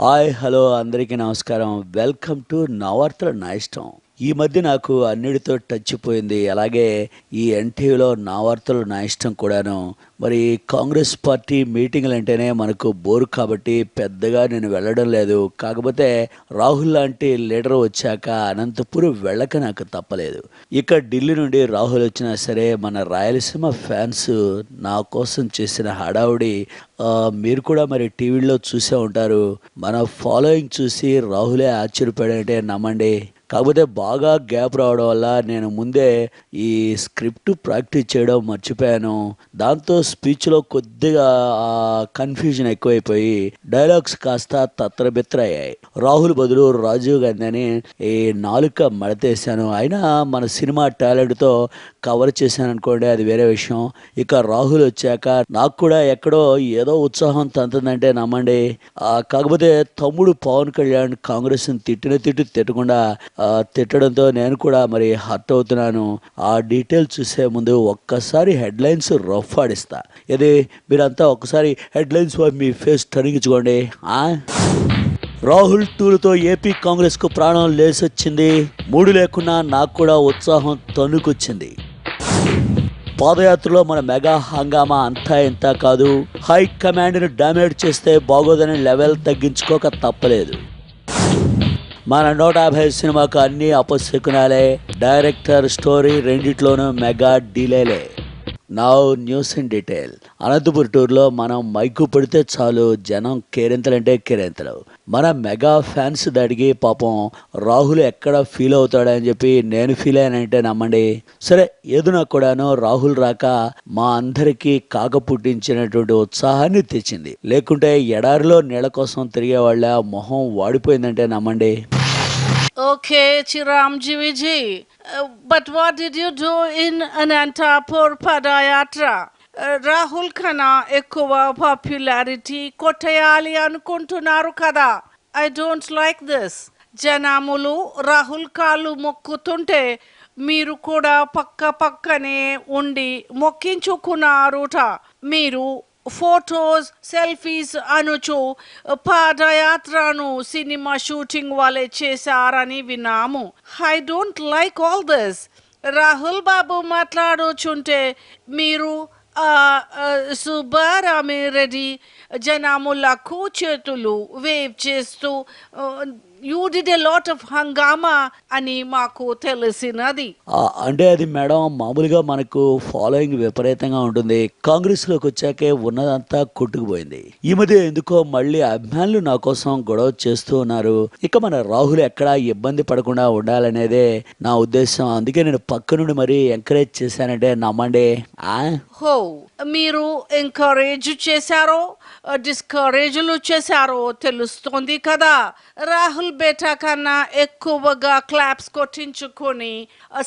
Hi hello అందరికీ నమస్కారం. Welcome to నా వార్తలు నా ఇష్టం. ఈ మధ్య నాకు అన్నిటితో టచ్ పోయింది. అలాగే ఈ ఎన్టీవీలో నా వార్తలు నా ఇష్టం కూడాను. మరి కాంగ్రెస్ పార్టీ మీటింగ్లు అంటేనే మనకు బోరు కాబట్టి పెద్దగా నేను వెళ్ళడం లేదు. కాకపోతే రాహుల్ లాంటి లీడర్ వచ్చాక అనంతపురం వెళ్ళక నాకు తప్పలేదు. ఇక ఢిల్లీ నుండి రాహుల్ వచ్చినా సరే మన రాయలసీమ ఫ్యాన్స్ నా కోసం చేసిన హడావుడి మీరు కూడా మరి టీవీలో చూసే ఉంటారు. మన ఫాలోయింగ్ చూసి రాహులే ఆశ్చర్యపడాడంటే నమ్మండి. కాకపోతే బాగా గ్యాప్ రావడం వల్ల నేను ముందే ఈ స్క్రిప్ట్ ప్రాక్టీస్ చేయడం మర్చిపోయాను. దాంతో స్పీచ్లో కొద్దిగా కన్ఫ్యూజన్ ఎక్కువైపోయి డైలాగ్స్ కాస్త తత్రబిత్ర అయ్యాయి. రాహుల్ బదులు రాజీవ్ గాంధీ అని ఈ నాలుక మడతేశాను. అయినా మన సినిమా టాలెంట్తో కవర్ చేశాను అనుకోండి, అది వేరే విషయం. ఇక రాహుల్ వచ్చాక నాకు కూడా ఎక్కడో ఏదో ఉత్సాహం తంతుందంటే నమ్మండి. కాకపోతే తమ్ముడు పవన్ కళ్యాణ్ కాంగ్రెస్ని తిట్టకుండా తిట్టడంతో నేను కూడా మరి హర్ట్ అవుతున్నాను. ఆ డీటెయిల్స్ చూసే ముందు ఒక్కసారి హెడ్లైన్స్ రఫ్ ఆడిస్తా. ఇది మీరంతా ఒక్కసారి హెడ్లైన్స్ మీ ఫేస్ టనిగించుకోండి. రాహుల్ టూలతో ఏపీ కాంగ్రెస్కు ప్రాణం లేసొచ్చింది. మూడు లేకున్నా నాకు కూడా ఉత్సాహం తన్నుకొచ్చింది. పాదయాత్రలో మన మెగా హంగామా అంతా ఇంత కాదు. హై కమాండ్ను డామేజ్ చేస్తే బాగోదని లెవెల్ తగ్గించుకోక తప్పలేదు. మన 150 సినిమాకు అన్ని అపశకునాలే. డైరెక్టర్ స్టోరీ రెండిట్లోనూ మెగా డీలేలే. Now news in detail. Anantapuram టూర్లో మనం మైకు పెడితే చాలు జనం కేరింతలంటే కేరింతలు. మన మెగా ఫ్యాన్స్ దాడికి పాపం రాహుల్ ఎక్కడ ఫీల్ అవుతాడని చెప్పి నేను ఫీల్ అయ్యానంటే నమ్మండి. సరే ఏదునా కూడాను రాహుల్ రాక మా అందరికీ కాక పుట్టించినటువంటి ఉత్సాహాన్ని తెచ్చింది. లేకుంటే ఎడారిలో నీళ్ళ కోసం తిరిగే వాళ్ళ మొహం వాడిపోయిందంటే నమ్మండి. Okay, Chiramji ji. But what did you do in Anantapur Padayatra? Rahul కన్నా ఎక్కువ పాపులారిటీ కొట్టేయాలి అనుకుంటున్నారు కదా. I don't like this. జనాములు రాహుల్ కాళ్ళు మొక్కుతుంటే మీరు కూడా పక్కనే ఉండి మొక్కించుకున్నారుట. మీరు ఫోటోస్ సెల్ఫీస్ అనుచు పాదయాత్రను సినిమా షూటింగ్ వాళ్ళే చేశారని విన్నాము. I don't like all this. Rahul Babu మాట్లాడుచుంటే మీరు సుబ్బారామిరెడ్డి జనాములకు చేతులు వేవ్ చేస్తూ you did a lot of హంగామా అని మాకు తెలిసినది. అంటే అది మేడం మామూలుగా మనకు ఫాలోయింగ్ విపరీతంగా ఉంటుంది. కాంగ్రెస్ లోకి వచ్చాకే ఉన్నదంతా కొట్టుకుపోయింది. ఈ మధ్య ఎందుకో మళ్ళీ అభిమానులు నా కోసం గొడవ చేస్తూ ఉన్నారు. ఇక మన రాహుల్ ఎక్కడా ఇబ్బంది పడకుండా ఉండాలనేదే నా ఉద్దేశం. అందుకే నేను పక్క నుండి మరీ ఎంకరేజ్ చేశానంటే నమ్మండి. హో, మీరు ఎంకరేజ్ చేశారో డిస్కరేజ్లు చేశారో తెలుస్తోంది కదా. రాహుల్ బేటా కన్నా ఎక్కువగా క్లాప్స్ కొట్టించుకొని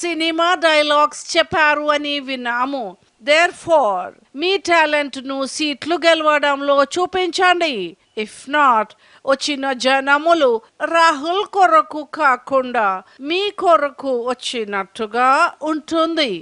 సినిమా డైలాగ్స్ చెప్పారు అని విన్నాము. దేర్ ఫోర్ మీ టాలెంట్ ను సీట్లు గెలవడంలో చూపించండి. ఇఫ్ నాట్ వచ్చిన జనములు రాహుల్ కొరకు కాకుండా మీ కొరకు వచ్చినట్టుగా ఉంటుంది.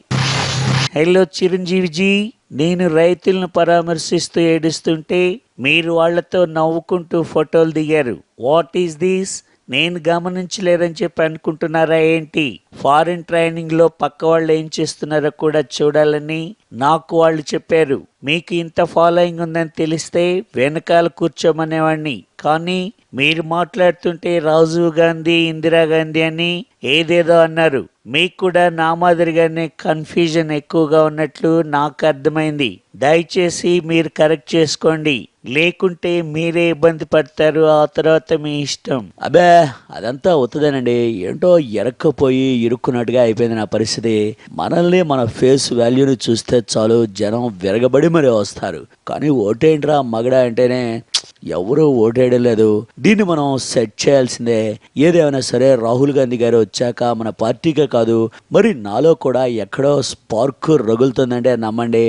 హలో చిరంజీవిజీ, నేను రైతులను పరామర్శిస్తూ ఏడుస్తుంటే మీరు వాళ్లతో నవ్వుకుంటూ ఫోటోలు దిగారు. What is this? నేను గమనించలేదని చెప్పి అనుకుంటున్నారా ఏంటి? ఫారిన్ ట్రైనింగ్ లో పక్క వాళ్ళు ఏం చేస్తున్నారో కూడా చూడాలని నాకు వాళ్ళు చెప్పారు. మీకు ఇంత ఫాలోయింగ్ ఉందని తెలిస్తే వెనకాల కూర్చోమనేవాడిని. కానీ మీరు మాట్లాడుతుంటే రాజీవ్ గాంధీ ఇందిరాగాంధీ అని ఏదేదో అన్నారు. మీకు కూడా నా మాదిరిగానే కన్ఫ్యూజన్ ఎక్కువగా ఉన్నట్లు నాకు అర్థమైంది. దయచేసి మీరు కరెక్ట్ చేసుకోండి, లేకుంటే మీరే ఇబ్బంది పడతారు. ఆ తర్వాత మీ ఇష్టం. అబ్బే అదంతా అవుతుందేనండి. ఏంటో ఎరక్కపోయి ఇరుక్కున్నట్టుగా అయిపోయింది నా పరిస్థితి. మనల్ని మన ఫేస్ వాల్యూని చూస్తే చాలు జనం విరగబడి మరీ వస్తారు. కానీ ఓటేంట్రా మగడా అంటేనే ఎవరు ఓటేయడం లేదు. దీన్ని మనం సెట్ చేయాల్సిందే. ఏదేమైనా సరే రాహుల్ గాంధీ గారు వచ్చాక మన పార్టీకే కాదు మరి నాలో కూడా ఎక్కడో స్పార్క్ రగులుతుందంటే నమ్మండి.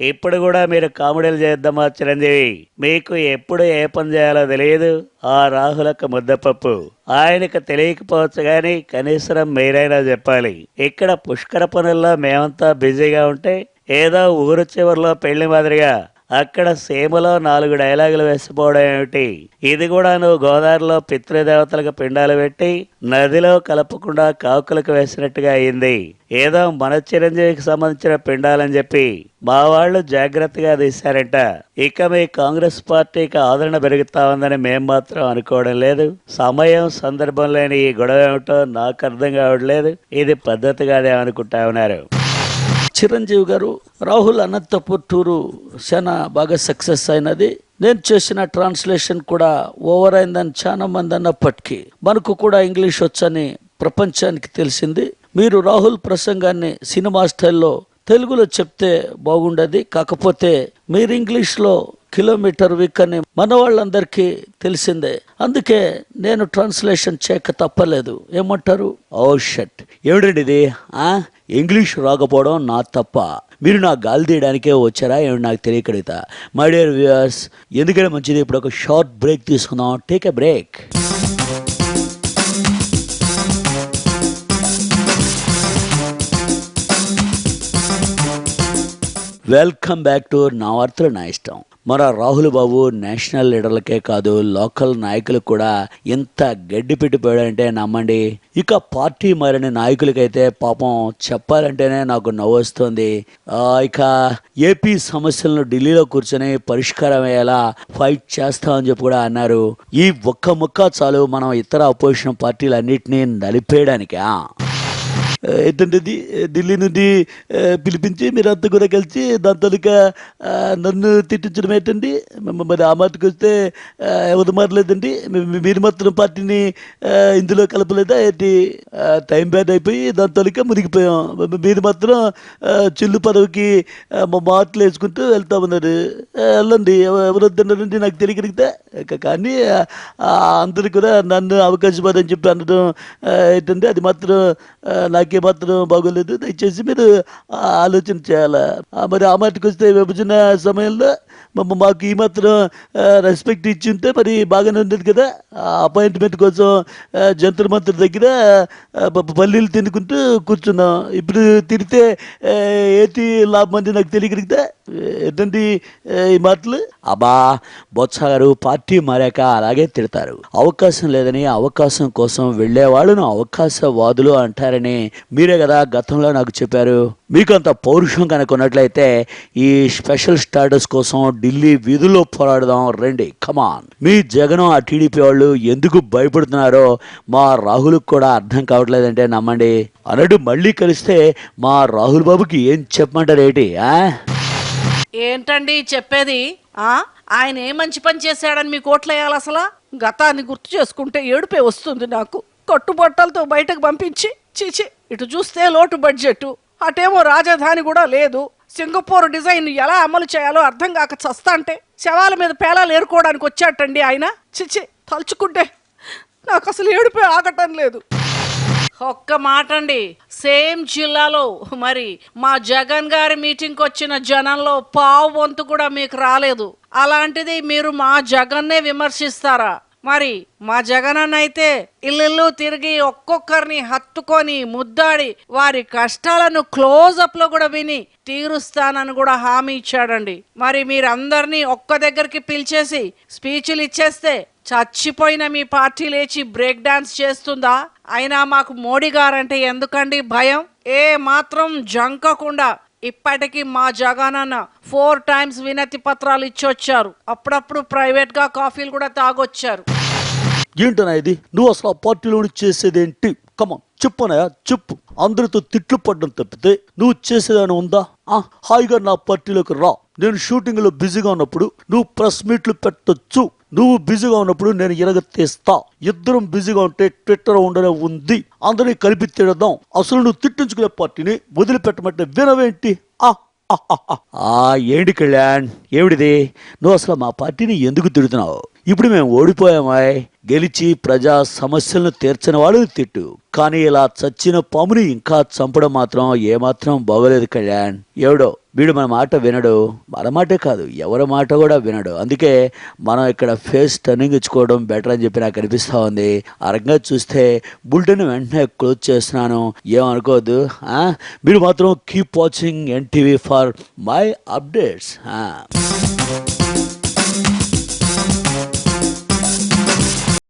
ఇప్పుడు కూడా మీరు కామెడీలు చేద్దామా చిరంజీవి? మీకు ఎప్పుడు ఏ పని చేయాలో తెలియదు. ఆ రాహులకు ముద్దపప్పు. ఆయనకు తెలియకపోవచ్చు కానీ కనీసం మీరైనా చెప్పాలి. ఇక్కడ పుష్కర పనుల్లో మేమంతా బిజీగా ఉంటే ఏదో ఊరు చివరిలో పెళ్లి మాదిరిగా అక్కడ సీమలో 4 డైలాగులు వేసిపోవడం ఏమిటి? ఇది కూడా నువ్వు గోదావరిలో పితృదేవతలకు పిండాలు పెట్టి నదిలో కలపకుండా కాకులకు వేసినట్టుగా అయింది. ఏదో మన చిరంజీవికి సంబంధించిన పిండాలని చెప్పి మా వాళ్ళు జాగ్రత్తగా తీశారంట. ఇక మీ కాంగ్రెస్ పార్టీకి ఆదరణ పెరుగుతా ఉందని మేం మాత్రం అనుకోవడం లేదు. సమయం సందర్భం లేని ఈ గొడవ ఏమిటో నాకు అర్థం కావట్లేదు. ఇది పద్ధతి కాదే అనుకుంటా ఉన్నారు. చిరంజీవి గారు రాహుల్ అనంతపూర్ టూరు చాలా బాగా సక్సెస్ అయినది. నేను చేసిన ట్రాన్స్లేషన్ కూడా ఓవర్ అయిందని చాలా మంది అన్నప్పటికీ మనకు కూడా ఇంగ్లీష్ వచ్చని ప్రపంచానికి తెలిసింది. మీరు రాహుల్ ప్రసంగాన్ని సినిమా స్టైల్లో తెలుగులో చెప్తే బాగుండేది. కాకపోతే మీరు ఇంగ్లీష్లో కిలోమీటర్ వీక్ అని మన వాళ్ళందరికీ తెలిసిందే. అందుకే నేను ట్రాన్స్లేషన్ చేయక తప్పలేదు. ఏమంటారు? ఓ షట్, ఏమిటండి ఇది? ఇంగ్లీష్ రాకపోవడం నా తప్ప? మీరు నా గాలి తీయడానికే వచ్చారా ఏమిటి? నాకు తెలియకడుగుతా. మై డియర్ వ్యూయర్స్, ఎందుకంటే మంచిది, ఇప్పుడు ఒక షార్ట్ బ్రేక్ తీసుకుందాం. Take a break. Welcome back to నా వార్తలు నా ఇష్టం. మన రాహుల్ బాబు నేషనల్ లీడర్లకే కాదు, లోకల్ నాయకులకు కూడా ఎంత గడ్డి పెట్టిపోయాడంటే నమ్మండి. ఇక పార్టీ మారిన నాయకులకైతే పాపం చెప్పాలంటేనే నాకు నవ్వు వస్తుంది. ఇక ఏపీ సమస్యలను ఢిల్లీలో కూర్చొని పరిష్కారం అయ్యేలా ఫైట్ చేస్తామని చెప్పి కూడా అన్నారు. ఈ ఒక్క ముక్క చాలు మనం ఇతర అపోజిషన్ పార్టీలన్నింటినీ నలిపేయడానికి. ఏంటంటే ఢిల్లీ నుండి పిలిపించి మీరంతా కూడా కలిసి దాంతో నన్ను తిట్టించడం ఏంటండి? మరి ఆ మాటకు వస్తే ఎవరు మారలేదండి? మీరు మాత్రం పార్టీని ఇందులో కలపలేదా ఏంటి? టైం బ్యాడ్ అయిపోయి దాంతో మునిగిపోయాం. మీరు మాత్రం చిల్లు పదవికి మాటలు వేసుకుంటూ వెళ్తా ఉన్నారు. వెళ్ళండి, ఎవరు వద్దన్నారండి నాకు తెలియగలిగితే. కానీ అందరూ కూడా నన్ను అవకాశం అని చెప్పి అనడం ఏంటంటే అది మాత్రం నాకే మాత్రం బాగోలేదు. దయచేసి మీరు ఆలోచన చేయాలా. మరి ఆ మాటకు వస్తే విభజన సమయంలో మాకు ఈ మాత్రం రెస్పెక్ట్ ఇచ్చి ఉంటే మరి బాగానే ఉండేది కదా. అపాయింట్మెంట్ కోసం జంతర్ మంత్రి దగ్గర పల్లీలు తినుకుంటూ కూర్చున్నాం. ఇప్పుడు తిరిగితే ఏంటి లాభం అండి నాకు తెలియగలిగితే? ఏంటండి ఈ మాటలు? అబ్బా బొత్స గారు, పార్టీ మారాక అలాగే తిడతారు. అవకాశం లేదని అవకాశం కోసం వెళ్ళే వాళ్ళను అవకాశవాదులు అంటారని మీరే కదా గతంలో నాకు చెప్పారు. మీకు అంత పౌరుషం కనుక ఉన్నట్లయితే ఈ స్పెషల్ స్టాటస్ కోసం ఢిల్లీ వీధుల్లో పోరాడదాం రండి, కమాన్. మీ జగన్ ఆ టీడీపీ వాళ్ళు ఎందుకు భయపడుతున్నారో మా రాహుల్ కూడా అర్థం కావట్లేదంటే నమ్మండి. అన్నట్టు మళ్ళీ కలిస్తే మా రాహుల్ బాబుకి ఏం చెప్పమంటారు ఏంటి? ఏంటండి చెప్పేది? ఆయన ఏ మంచి పని చేశాడని మీకు ఓట్లేయాలి? అసలు గతాన్ని గుర్తు చేసుకుంటే ఏడుపే వస్తుంది నాకు. కట్టుబట్టలతో బయటకు పంపించి చీచి, ఇటు చూస్తే లోటు బడ్జెట్, అటేమో రాజధాని కూడా లేదు. సింగపూర్ డిజైన్ ఎలా అమలు చేయాలో అర్థం కాక చస్తా అంటే శవాల మీద పేలాలు ఏరుకోవడానికి వచ్చాటండి ఆయన. చిచి, తలుచుకుంటే నాకు అసలు ఏడుపే ఆగటం లేదు. ఒక్క మాట అండి, సేమ్ జిల్లాలో మరి మా జగన్ గారి మీటింగ్కి వచ్చిన జనంలో పావు వంతు కూడా మీకు రాలేదు. అలాంటిది మీరు మా జగన్నే విమర్శిస్తారా? మరి మా జగన్ అన్న అయితే ఇల్లు తిరిగి ఒక్కొక్కరిని హత్తుకొని ముద్దాడి వారి కష్టాలను క్లోజప్ లో కూడా విని తీరుస్తానని కూడా హామీ ఇచ్చాడండి. మరి మీరందరినీ ఒక్క దగ్గరికి పిలిచేసి స్పీచ్లు ఇచ్చేస్తే చచ్చిపోయిన మీ పార్టీ లేచి బ్రేక్ డాన్స్ చేస్తుందా? అయినా మాకు మోడీ గారంటే ఎందుకండి భయం? ఏ మాత్రం జంకకుండా ఇప్పటికీ మా జగన్ అన్న 4 times వినతి పత్రాలు ఇచ్చొచ్చారు. అప్పుడప్పుడు ప్రైవేట్ గా కాఫీలు కూడా తాగొచ్చారు. ఏంటనా ఇది? నువ్వు అసలు ఆ పార్టీలో చేసేదేంటి? కమాన్ చెప్పనయా, చెప్పు. అందరితో తిట్లు పడ్డం తప్పితే నువ్వు చేసేదాని ఉందా? హాయిగా నా పార్టీలోకి రా. నేను షూటింగ్లో బిజీగా ఉన్నప్పుడు నువ్వు ప్రెస్ మీట్లు పెట్టొచ్చు. నువ్వు బిజీగా ఉన్నప్పుడు నేను ఎరగతీస్తా. ఇద్దరం బిజీగా ఉంటే ట్విట్టర్ ఉండనే ఉంది. అందరినీ కలిపి తిడదాం. అసలు నువ్వు తిట్టించుకునే పార్టీని వదిలిపెట్టమంటే వినవేంటి? ఏంటి కళ్యాణ్, ఏమిటిది? నువ్వు అసలు మా పార్టీని ఎందుకు తిడుతున్నావు? ఇప్పుడు మేము ఓడిపోయామాయ్. గెలిచి ప్రజా సమస్యలను తీర్చని వాడు తిట్టు, కానీ ఇలా చచ్చిన పాముని ఇంకా చంపడం మాత్రం ఏమాత్రం బాగోలేదు కళ్యాణ్. ఎవడో వీడు మన మాట వినడు. మన మాటే కాదు, ఎవరి మాట కూడా వినడు. అందుకే మనం ఇక్కడ ఫేస్ టర్నింగ్ ఇచ్చుకోవడం బెటర్ అని చెప్పి నాకు అనిపిస్తూ ఉంది. ఆ రకంగా చూస్తే బులెటిన్ వెంటనే క్లోజ్ చేస్తున్నాను, ఏమనుకోవద్దు. మీరు మాత్రం keep watching NTV for my updates.